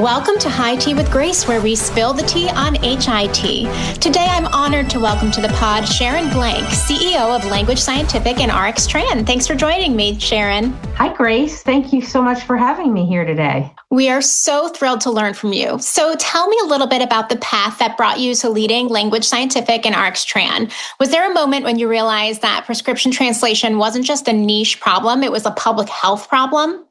Welcome to High Tea with Grace, where we spill the tea on HIT. Today, I'm honored to welcome to the pod Sharon Blank, CEO of Language Scientific and RxTran. Thanks for joining me, Sharon. Hi, Grace. Thank you so much for having me here today. We are so thrilled to learn from you. So tell me a little bit about the path that brought you to leading Language Scientific and RxTran. Was there a moment when you realized that prescription translation wasn't just a niche problem, it was a public health problem?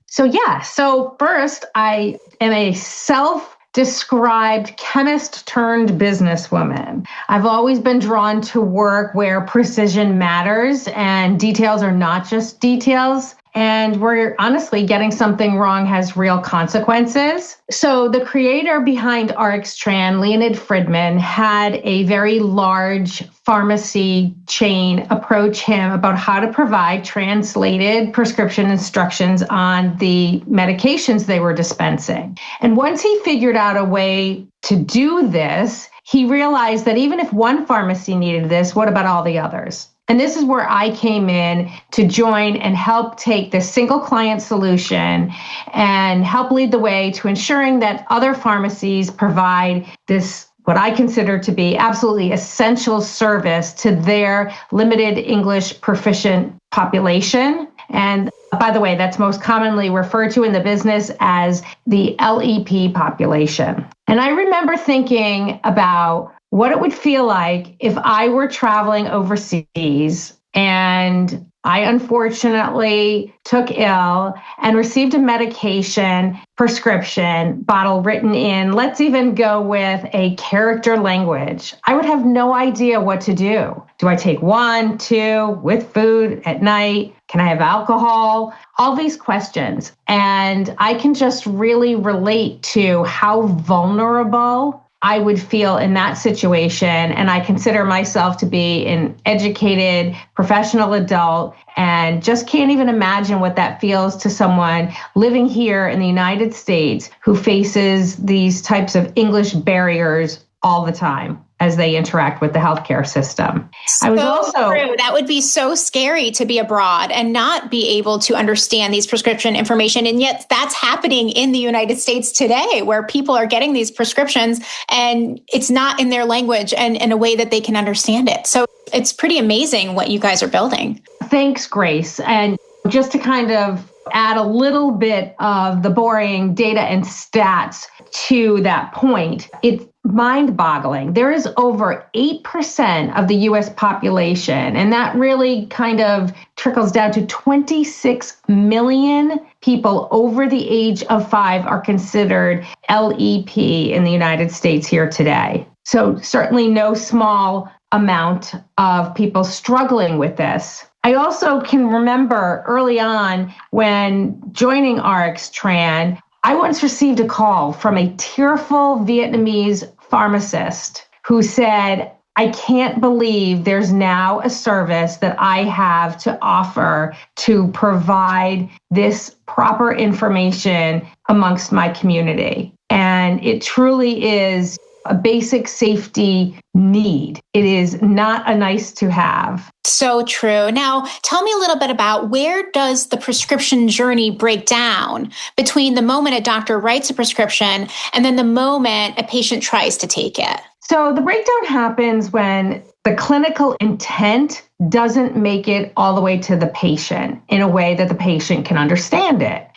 So first, I am a self-described chemist turned businesswoman. I've always been drawn to work where precision matters and details are not just details. And where honestly getting something wrong has real consequences. So the creator behind RxTran, Leonid Friedman, had a very large pharmacy chain approach him about how to provide translated prescription instructions on the medications they were dispensing. And once he figured out a way to do this, he realized that even if one pharmacy needed this, what about all the others? And this is where I came in to join and help take this single client solution and help lead the way to ensuring that other pharmacies provide this, what I consider to be absolutely essential service to their limited English proficient population. And by the way, that's most commonly referred to in the business as the LEP population. And I remember thinking about what it would feel like if I were traveling overseas and I unfortunately took ill and received a medication prescription bottle written in, let's even go with a character language. I would have no idea what to do. Do I take 1, 2, with food at night? Can I have alcohol? All these questions. And I can just really relate to how vulnerable I would feel in that situation. And I consider myself to be an educated professional adult and just can't even imagine what that feels to someone living here in the United States who faces these types of English barriers all the time as they interact with the healthcare system. True. That would be so scary to be abroad and not be able to understand these prescription information. And yet that's happening in the United States today, where people are getting these prescriptions and it's not in their language and in a way that they can understand it. So it's pretty amazing what you guys are building. Thanks, Grace. And just to kind of add a little bit of the boring data and stats to that point, it's mind-boggling. There is over 8% of the U.S. population, and that really kind of trickles down to 26 million people over the age of 5 are considered LEP in the United States here today. So certainly no small amount of people struggling with this. I also can remember early on when joining RxTran, I once received a call from a tearful Vietnamese pharmacist who said, I can't believe there's now a service that I have to offer to provide this proper information amongst my community. And it truly is a basic safety need. It is not a nice to have. So true. Now, tell me a little bit about where does the prescription journey break down between the moment a doctor writes a prescription and then the moment a patient tries to take it? So the breakdown happens when the clinical intent doesn't make it all the way to the patient in a way that the patient can understand it.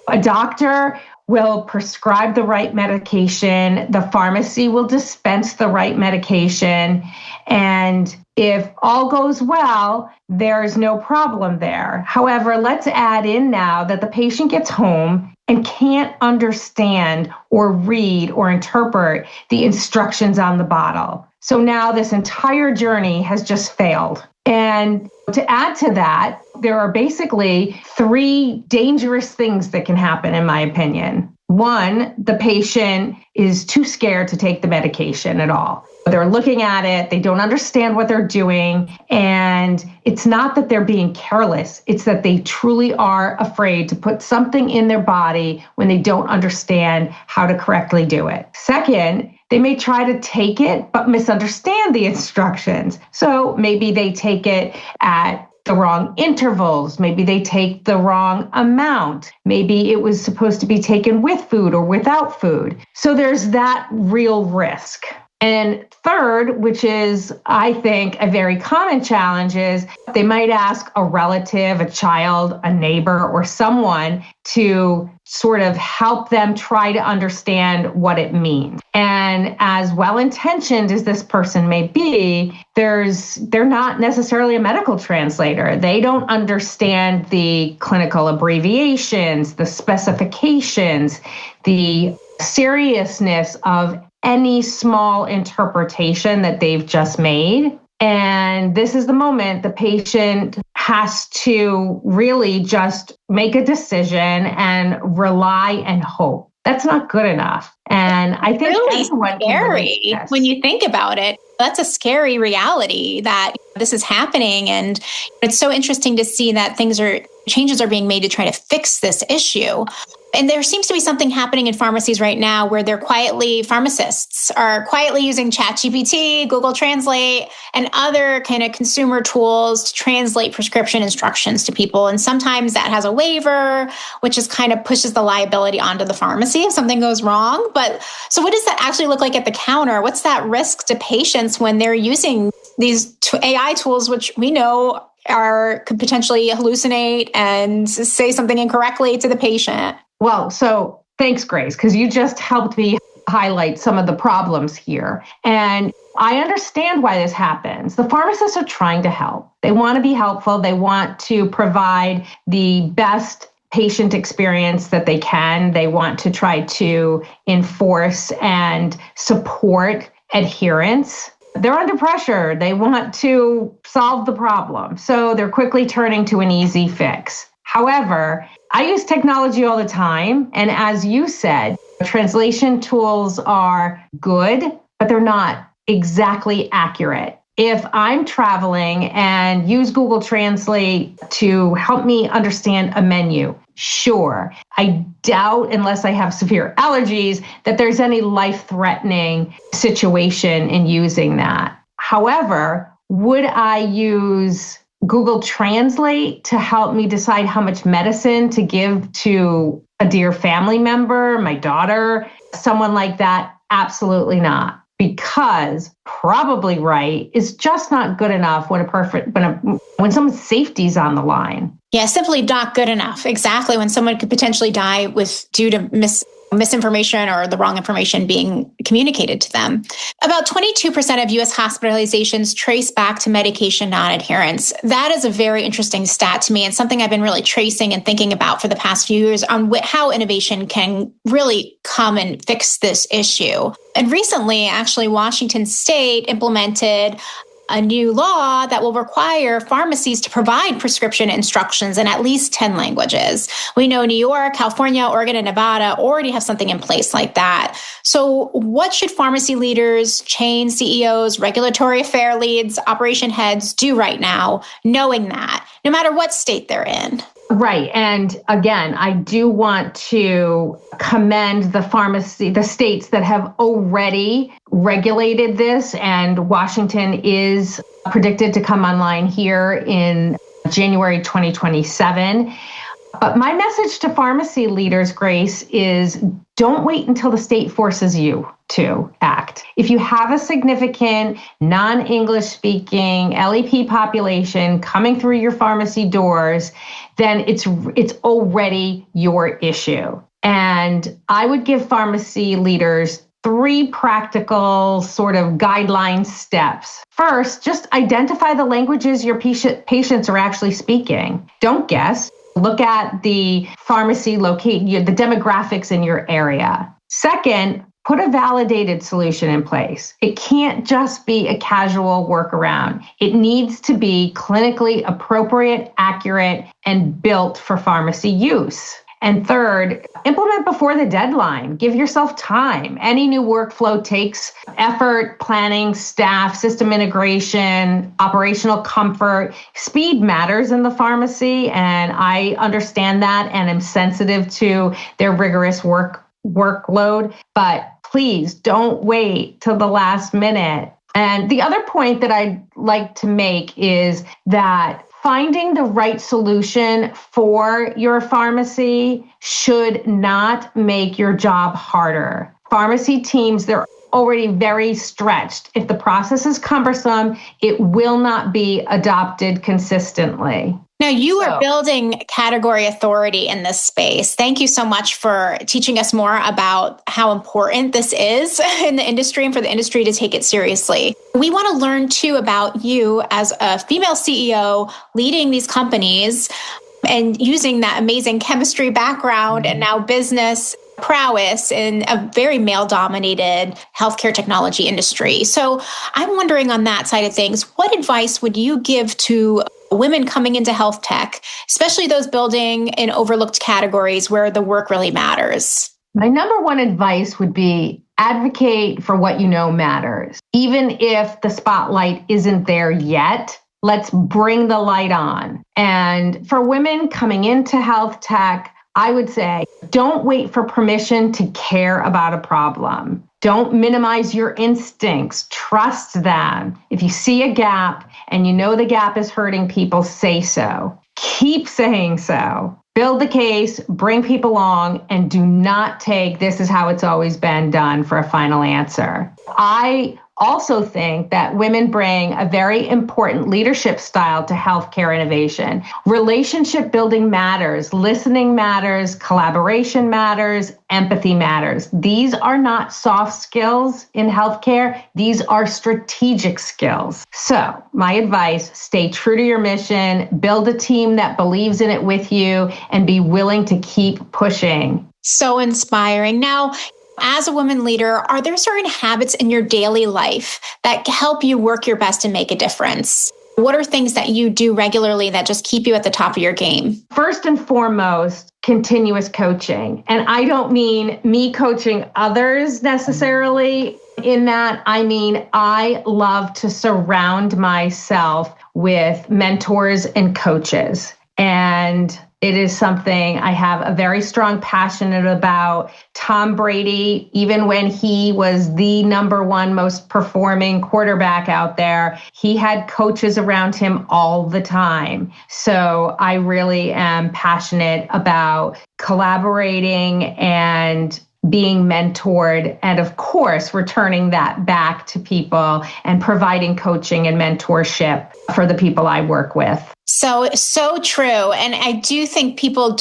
A doctor will prescribe the right medication, the pharmacy will dispense the right medication, and if all goes well, there's no problem there. However, let's add in now that the patient gets home and can't understand or read or interpret the instructions on the bottle. So now this entire journey has just failed. And to add to that, there are basically 3 dangerous things that can happen, in my opinion. 1, the patient is too scared to take the medication at all. They're looking at it, they don't understand what they're doing, and it's not that they're being careless, it's that they truly are afraid to put something in their body when they don't understand how to correctly do it. Second, they may try to take it, but misunderstand the instructions. So maybe they take it at the wrong intervals. Maybe they take the wrong amount. Maybe it was supposed to be taken with food or without food. So there's that real risk. And third, which is, I think, a very common challenge, is they might ask a relative, a child, a neighbor, or someone to sort of help them try to understand what it means. And as well-intentioned as this person may be, they're not necessarily a medical translator. They don't understand the clinical abbreviations, the specifications, the seriousness of any small interpretation that they've just made. And this is the moment the patient has to really just make a decision and rely and hope. That's not good enough. And I think really everyone scary when you think about it. That's a scary reality that this is happening. And it's so interesting to see that changes are being made to try to fix this issue. And there seems to be something happening in pharmacies right now where pharmacists are quietly using ChatGPT, Google Translate, and other kind of consumer tools to translate prescription instructions to people. And sometimes that has a waiver, which is kind of pushes the liability onto the pharmacy if something goes wrong. But so what does that actually look like at the counter? What's that risk to patients when they're using these AI tools, which we know could potentially hallucinate and say something incorrectly to the patient? Well, so thanks, Grace, because you just helped me highlight some of the problems here. And I understand why this happens. The pharmacists are trying to help. They want to be helpful. They want to provide the best patient experience that they can. They want to try to enforce and support adherence. They're under pressure. They want to solve the problem. So they're quickly turning to an easy fix. However, I use technology all the time. And as you said, translation tools are good, but they're not exactly accurate. If I'm traveling and use Google Translate to help me understand a menu, sure. I doubt, unless I have severe allergies, that there's any life-threatening situation in using that. However, would I use Google Translate to help me decide how much medicine to give to a dear family member, my daughter, someone like that? Absolutely not. Because probably right is just not good enough when when someone's safety's on the line. Yeah, simply not good enough. Exactly. When someone could potentially die due to misinformation or the wrong information being communicated to them. About 22% of U.S. hospitalizations trace back to medication non-adherence. That is a very interesting stat to me and something I've been really tracing and thinking about for the past few years on how innovation can really come and fix this issue. And recently, actually, Washington State implemented a new law that will require pharmacies to provide prescription instructions in at least 10 languages. We know New York, California, Oregon, and Nevada already have something in place like that. So what should pharmacy leaders, chain CEOs, regulatory affair leads, operation heads do right now, knowing that, no matter what state they're in? Right. And again, I do want to commend the states that have already regulated this, and Washington is predicted to come online here in January 2027. But my message to pharmacy leaders, Grace, is don't wait until the state forces you to act. If you have a significant non-English speaking LEP population coming through your pharmacy doors, then it's already your issue. And I would give pharmacy leaders 3 practical sort of guideline steps. First, just identify the languages your patients are actually speaking. Don't guess. Look at the pharmacy the demographics in your area. Second, put a validated solution in place. It can't just be a casual workaround. It needs to be clinically appropriate, accurate, and built for pharmacy use. And third, implement before the deadline. Give yourself time. Any new workflow takes effort, planning, staff, system integration, operational comfort. Speed matters in the pharmacy, and I understand that and am sensitive to their rigorous workload. But please don't wait till the last minute. And the other point that I'd like to make is that finding the right solution for your pharmacy should not make your job harder. Pharmacy teams, they're already very stretched. If the process is cumbersome, it will not be adopted consistently. Now, you are building category authority in this space. Thank you so much for teaching us more about how important this is in the industry and for the industry to take it seriously. We want to learn too about you as a female CEO leading these companies and using that amazing chemistry background and now business prowess in a very male-dominated healthcare technology industry. So I'm wondering on that side of things, what advice would you give to women coming into health tech, especially those building in overlooked categories where the work really matters? My number one advice would be advocate for what you know matters. Even if the spotlight isn't there yet, let's bring the light on. And for women coming into health tech, I would say, don't wait for permission to care about a problem. Don't minimize your instincts. Trust them. If you see a gap and you know the gap is hurting people, say so. Keep saying so. Build the case, bring people along, and do not take this is how it's always been done for a final answer. I also think that women bring a very important leadership style to healthcare innovation. Relationship building matters, listening matters, collaboration matters, empathy matters. These are not soft skills in healthcare. These are strategic skills. So my advice, stay true to your mission, build a team that believes in it with you, and be willing to keep pushing. So inspiring. Now, as a woman leader, are there certain habits in your daily life that help you work your best and make a difference? What are things that you do regularly that just keep you at the top of your game? First and foremost, continuous coaching. And I don't mean me coaching others necessarily. In that, I mean, I love to surround myself with mentors and coaches. And it is something I have a very strong passion about. Tom Brady, even when he was the number one most performing quarterback out there, he had coaches around him all the time. So I really am passionate about collaborating and being mentored, and of course, returning that back to people and providing coaching and mentorship for the people I work with. So true. And I do think people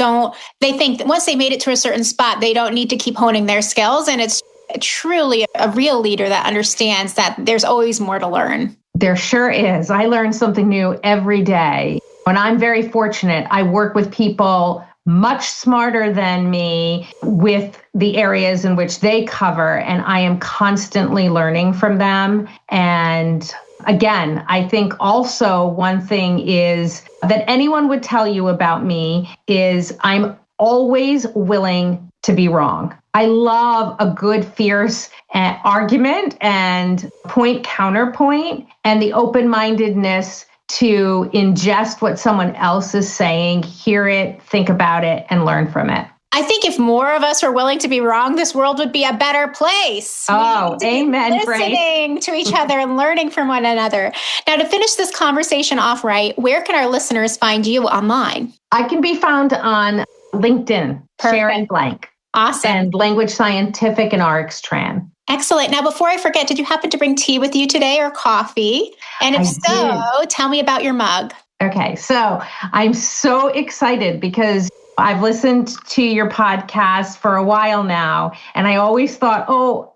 they think that once they made it to a certain spot, they don't need to keep honing their skills. And it's truly a real leader that understands that there's always more to learn. There sure is. I learn something new every day. When I'm very fortunate, I work with people much smarter than me with the areas in which they cover, and I am constantly learning from them. And again, I think also one thing is that anyone would tell you about me is I'm always willing to be wrong. I love a good, fierce argument and point counterpoint, and the open-mindedness to ingest what someone else is saying, hear it, think about it, and learn from it. I think if more of us were willing to be wrong, this world would be a better place. Oh, amen, listening to each other and learning from one another. Now, to finish this conversation off right, where can our listeners find you online? I can be found on LinkedIn, Perfect. Sharon Blank. Awesome. And Language Scientific and RxTran. Excellent. Now, before I forget, did you happen to bring tea with you today or coffee? And if so, tell me about your mug. Okay, so I'm so excited because I've listened to your podcast for a while now, and I always thought,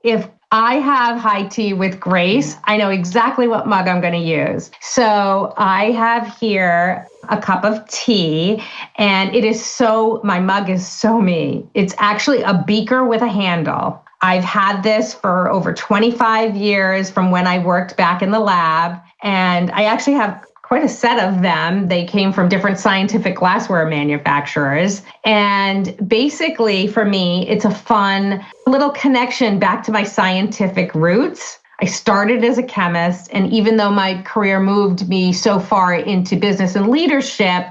if I have high tea with Grace, I know exactly what mug I'm going to use. So I have here a cup of tea, and my mug is so me. It's actually a beaker with a handle. I've had this for over 25 years from when I worked back in the lab, and I actually have quite a set of them. They came from different scientific glassware manufacturers. And basically, for me, it's a fun little connection back to my scientific roots. I started as a chemist, and even though my career moved me so far into business and leadership,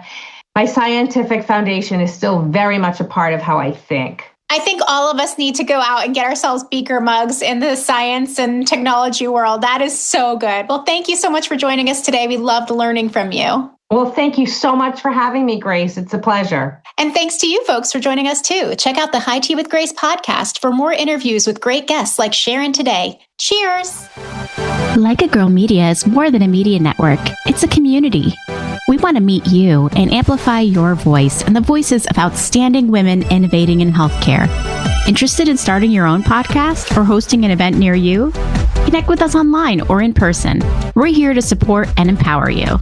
my scientific foundation is still very much a part of how I think. I think all of us need to go out and get ourselves beaker mugs in the science and technology world. That is so good. Well, thank you so much for joining us today. We loved learning from you. Well, thank you so much for having me, Grace. It's a pleasure. And thanks to you folks for joining us too. Check out the High Tea with Grace podcast for more interviews with great guests like Sharon today. Cheers! Like a Girl Media is more than a media network. It's a community. We want to meet you and amplify your voice and the voices of outstanding women innovating in healthcare. Interested in starting your own podcast or hosting an event near you? Connect with us online or in person. We're here to support and empower you.